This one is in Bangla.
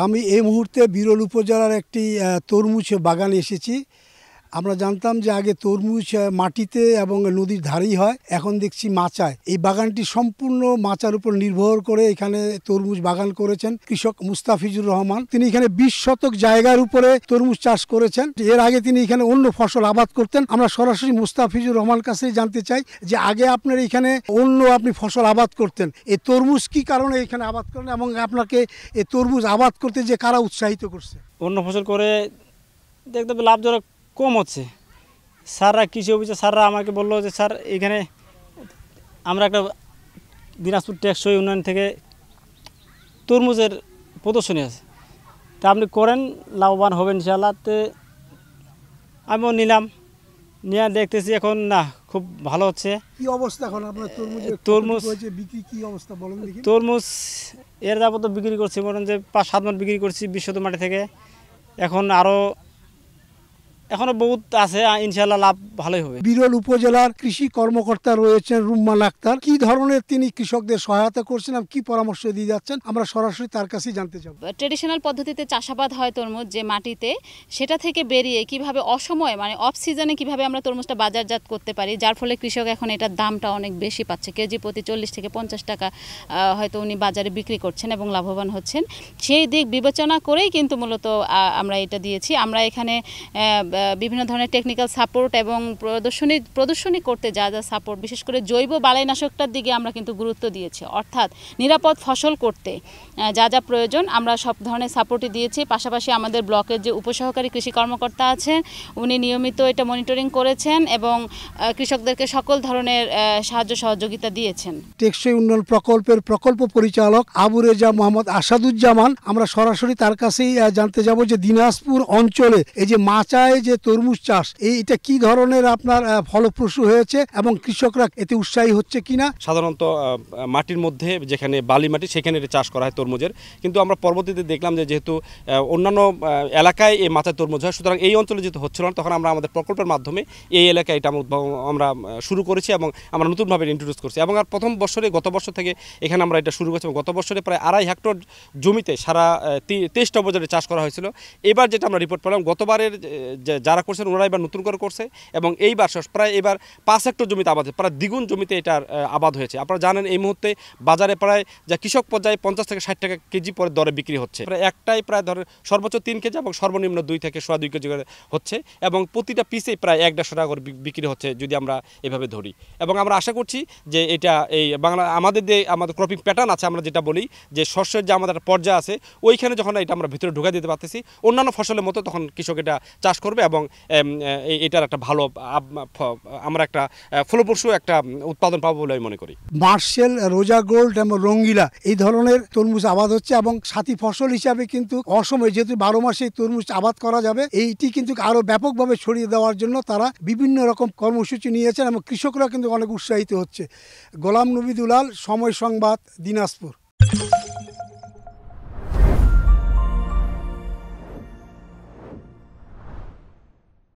আমি এই মুহূর্তে বিরল উপজেলার একটি তরমুজ বাগানে এসেছি। আমরা জানতাম যে আগে তরমুজ মাটিতে এবং নদীর ধারেই হয়, এখন দেখছি মাচায়। এই বাগানটি সম্পূর্ণ মাচার উপর নির্ভর করে এখানে তরমুজ বাগান করেছেন কৃষক মুস্তাফিজুর রহমান। তিনি এখানে 20 শতক জায়গার উপরে তরমুজ চাষ করেছেন। এর আগে তিনি এখানে অন্য ফসল আবাদ করতেন। আমরা সরাসরি মুস্তাফিজুর রহমান কাছেই জানতে চাই যে আগে আপনার এখানে আপনি ফসল আবাদ করতেন, এই তরমুজ কি কারণে এখানে আবাদ করেন এবং আপনাকে এই তরমুজ আবাদ করতে যে কারা উৎসাহিত করছে? অন্য ফসল করে দেখতে লাভজনক কম হচ্ছে। স্যাররা কৃষি অফিসে স্যাররা আমাকে বললো যে স্যার এখানে আমরা একটা দিনাজপুর টেকসই উন্নয়ন থেকে তরমুজের প্রদর্শনী আছে, তা আপনি করেন, লাভবান হবেন ইনশাআল্লাহ। তো আমিও নিলাম, নিয়ে দেখতেছি এখন না খুব ভালো হচ্ছে। কি অবস্থা এখন আপনার তরমুজ বিক্রি কি অবস্থা বলেন দেখি? তরমুজ এর যাবত বিক্রি করছি, মনে যে 5-7 মণ বিক্রি করছি 20 শতক মাটি থেকে। এখনো বহুত আছে, ইনশাআল্লাহ লাভ ভালোই হবে। বিরল উপজেলার কৃষি কর্মকর্তা রয়েছেন রুম্মান আক্তার। কি ধরনের তিনি কৃষকদের সহায়তা করছেন এবং কি পরামর্শ দিয়ে যাচ্ছেন আমরা সরাসরি তার কাছেই জানতে চাব। ট্রেডিশনাল পদ্ধতিতে চাষাবাদ হয় তরমুজ যে মাটিতে, সেটা থেকে বেরিয়ে কিভাবে অসময়ে মানে অফ সিজনে কিভাবে আমরা তরমুজটা বাজারজাত করতে পারি, যার ফলে কৃষক এখন এটার দামটা অনেক বেশি পাচ্ছে। কেজি প্রতি 40 থেকে 50 টাকা হয়তো উনি বাজারে বিক্রি করছেন এবং লাভবান হচ্ছেন। সেই দিক বিবেচনা করেই কিন্তু মূলত আমরা এটা দিয়েছি। আমরা এখানে বিভিন্ন ধরনের টেকনিক্যাল সাপোর্ট এবং প্রদর্শনী করতে যা যা সাপোর্ট, বিশেষ করে জৈব বালাইনাশকটার দিকে আমরা কিন্তু গুরুত্ব দিয়েছি। অর্থাৎ নিরাপদ ফসল করতে যা যা প্রয়োজন আমরা সব ধরনের সাপোর্টই দিয়েছি। পাশাপাশি আমাদের ব্লকের যে উপসহকারী কৃষি কর্মকর্তা আছেন উনি নিয়মিত এটা মনিটরিং করেছেন এবং কৃষকদেরকে সকল ধরনের সাহায্য সহযোগিতা দিয়েছেন। টেকসই উন্নয়ন প্রকল্পের প্রকল্প পরিচালক আবু রেজা মোহাম্মদ আসাদুজ্জামান, আমরা সরাসরি তার কাছেই জানতে যাব যে দিনাজপুর অঞ্চলে এই যে মাচায় যে তরমুজ চাষ, এটা কি ধরনের আপনার ফলপ্রসূ হয়েছে এবং কৃষকরা এতে উৎসাহী হচ্ছে কিনা? সাধারণত মাটির মধ্যে যেখানে বালি মাটি সেখানে এটা চাষ করা হয় তরমুজের, কিন্তু আমরা পরবর্তীতে দেখলাম যে যেহেতু অন্যান্য এলাকায় এই মাচায় তরমুজ হয়, সুতরাং এই অঞ্চলে যেহেতু হচ্ছিল না, তখন আমরা আমাদের প্রকল্পের মাধ্যমে এই এলাকায় এটা আমরা শুরু করেছি এবং আমরা নতুনভাবে ইন্ট্রোডিউস করছি। এবং আর প্রথম বছরে গত বছর থেকে এখানে আমরা এটা শুরু করছি এবং গত বছরে প্রায় 2.5 হেক্টর জমিতে সারা 23টা উপজেলায় চাষ করা হয়েছিল। এবার যেটা আমরা রিপোর্ট পেলাম, গতবারের যারা করছেন ওনারা এবার নতুন করে করছে এবং এইবার প্রায় 5 হেক্টর জমিতে আবাদ, প্রায় দ্বিগুণ জমিতে এটার আবাদ হয়েছে। আপনারা জানেন এই মুহূর্তে বাজারে প্রায় যা কৃষক পর্যায়ে 50 থেকে 60 টাকা কেজি পরে দরে বিক্রি হচ্ছে। প্রায় একটাই প্রায় ধরে সর্বোচ্চ 3 কেজি এবং সর্বনিম্ন 2 থেকে 2.5 কেজি করে হচ্ছে এবং প্রতিটা পিসে প্রায় 1-1.5 টাকা করে বিক্রি হচ্ছে যদি আমরা এভাবে ধরি। এবং আমরা আশা করছি যে এটা এই বাংলা আমাদের ক্রপিং প্যাটার্ন আছে, আমরা যেটা বলি যে শস্যের যে আমাদের পর্যায়ে আছে ওইখানে যখন এটা আমরা ভিতরে ঢুকা দিতে পারতেছি অন্যান্য ফসলের মতো, তখন কৃষক এটা চাষ করবে এবং এটার একটা ভালো আমরা একটা ফলপ্রসূ একটা উৎপাদন পাবো বলে আমি মনে করি। মার্শেল, রোজা গোল্ড এবং রঙ্গিলা এই ধরনের তরমুজ আবাদ হচ্ছে এবং সাথী ফসল হিসাবে কিন্তু অসময়ে যেহেতু 12 মাসে তরমুজ আবাদ করা যাবে, এইটি কিন্তু আরো ব্যাপকভাবে ছড়িয়ে দেওয়ার জন্য তারা বিভিন্ন রকম কর্মসূচি নিয়েছেন এবং কৃষকরা কিন্তু অনেক উৎসাহিত হচ্ছে। গোলাম নবী দুলাল, সময় সংবাদ, দিনাজপুর।